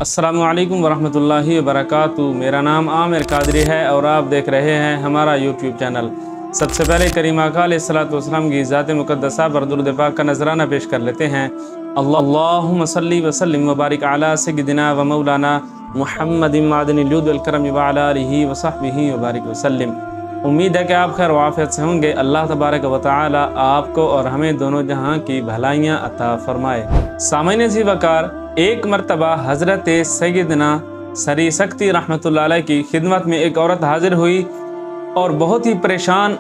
अस्सलामु अलैकुम वरहमतुल्लाहि वबरकातुहू। मेरा नाम आमिर कादरी है और आप देख रहे हैं हमारा यूट्यूब चैनल। सबसे पहले करीम आका अलैहिस्सलातु वस्सलाम की ज़ात मुक़द्दसा पर दुरूद पाक का नजराना पेश कर लेते हैं। अल्लाहुम्मा सल्ली व सल्लिम व बारिक अला सय्यिदिना व मौलाना मुहम्मदिन मादनिल जुद वल करम व अला आलिहि व सहबिहि व बारिक वसल्लम। उम्मीद है कि आप खैर वाफ़ियत से होंगे। अल्लाह तबारक व तआला आपको और हमें दोनों जहां की भलाइयाँ अता फरमाए। सामईन ज़ी वक़ार, एक मरतबा हज़रत सैयदना सरी सख्ती रहमतुल्लाह अलैह की खिदमत में एक औरत हाजिर हुई और बहुत ही परेशान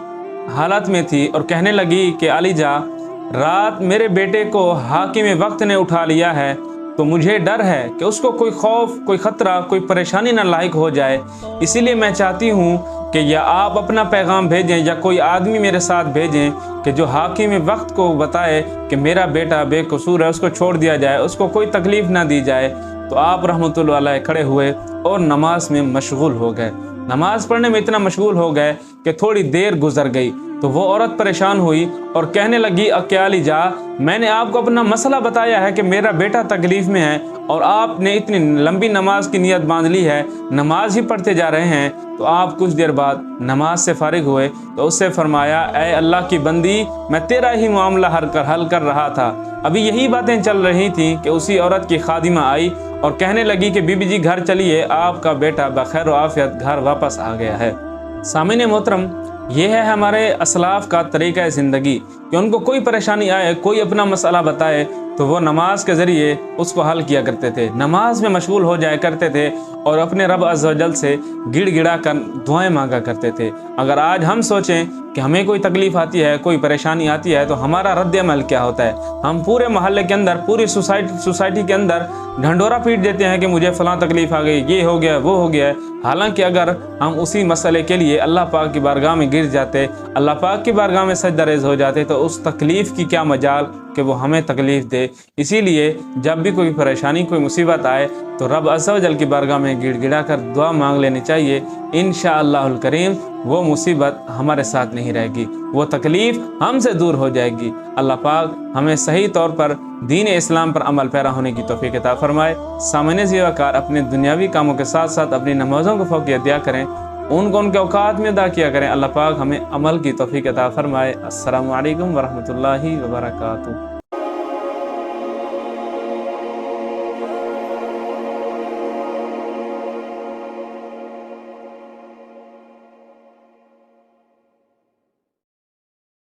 हालत में थी और कहने लगी कि अलीजा, रात मेरे बेटे को हाकिम वक्त ने उठा लिया है, तो मुझे डर है कि उसको कोई खौफ, कोई ख़तरा, कोई परेशानी न लायक हो जाए। इसीलिए मैं चाहती हूँ कि या आप अपना पैगाम भेजें या कोई आदमी मेरे साथ भेजें कि जो हाकिम वक्त को बताए कि मेरा बेटा बेकसूर है, उसको छोड़ दिया जाए, उसको कोई तकलीफ़ ना दी जाए। तो आप रहमतुल्लाह अलैह खड़े हुए और नमाज में मशगूल हो गए। नमाज पढ़ने में इतना मशगूल हो गए कि थोड़ी देर गुजर गई तो वो औरत परेशान हुई और कहने लगी, क्या अलीजा, मैंने आपको अपना मसला बताया है कि मेरा बेटा तकलीफ़ में है और आपने इतनी लंबी नमाज की नियत बांध ली है, नमाज ही पढ़ते जा रहे हैं। तो आप कुछ देर बाद नमाज से फारिग हुए तो उससे फरमाया, ऐ अल्लाह की बंदी, मैं तेरा ही मामला हल कर रहा था। अभी यही बातें चल रही थी कि उसी औरत की खादिमा आई और कहने लगी कि बीबी जी घर चलिए, आपका बेटा बखैर आफियत घर वापस आ गया है। सामीन मोहतरम, ये है हमारे असलाफ का तरीक़ा ज़िंदगी कि उनको कोई परेशानी आए, कोई अपना मसला बताए तो वो नमाज के ज़रिए उसको हल किया करते थे, नमाज में मशगूल हो जाया करते थे और अपने रब अज़्ज़ व जल से गिड़गिड़ा कर दुआएं मांगा करते थे। अगर आज हम सोचें कि हमें कोई तकलीफ़ आती है, कोई परेशानी आती है, तो हमारा रद्द अमल क्या होता है? हम पूरे मोहल्ले के अंदर, पूरी सोसाइटी के अंदर ढंडोरा पीट देते हैं कि मुझे फ़लाँ तकलीफ़ आ गई, ये हो गया, वो हो गया है। हालांकि अगर हम उसी मसले के लिए अल्लाह पाक की बारगाह में गिर जाते, अल्लाह पाक की बारगाह में सजदा-रेज़ हो जाते, तो उस तकलीफ़ की क्या मजाल कि वो हमें तकलीफ़ दे। इसीलिए जब भी कोई परेशानी, कोई मुसीबत आए तो रब अज़्ज़ व जल की बारगाह में गिड़गिड़ा कर दुआ मांग लेनी चाहिए। इंशाअल्लाहुल करीम वो मुसीबत हमारे साथ नहीं रहेगी, वो तकलीफ़ हमसे दूर हो जाएगी। अल्लाह पाक हमें सही तौर पर दीन इस्लाम पर अमल पैरा होने की तौफीक अता फरमाए। सामईन ज़ी वक़ार, अपने दुनियावी कामों के साथ साथ अपनी नमाज़ों को फ़ौक़ियत दिया करें, उनको उनके औकात में अदा किया करें। अल्लाह पाक हमें अमल की तौफीक अता फरमाए। अस्सलामु अलैकुम वरहमतुल्लाहि वबरकातुहू।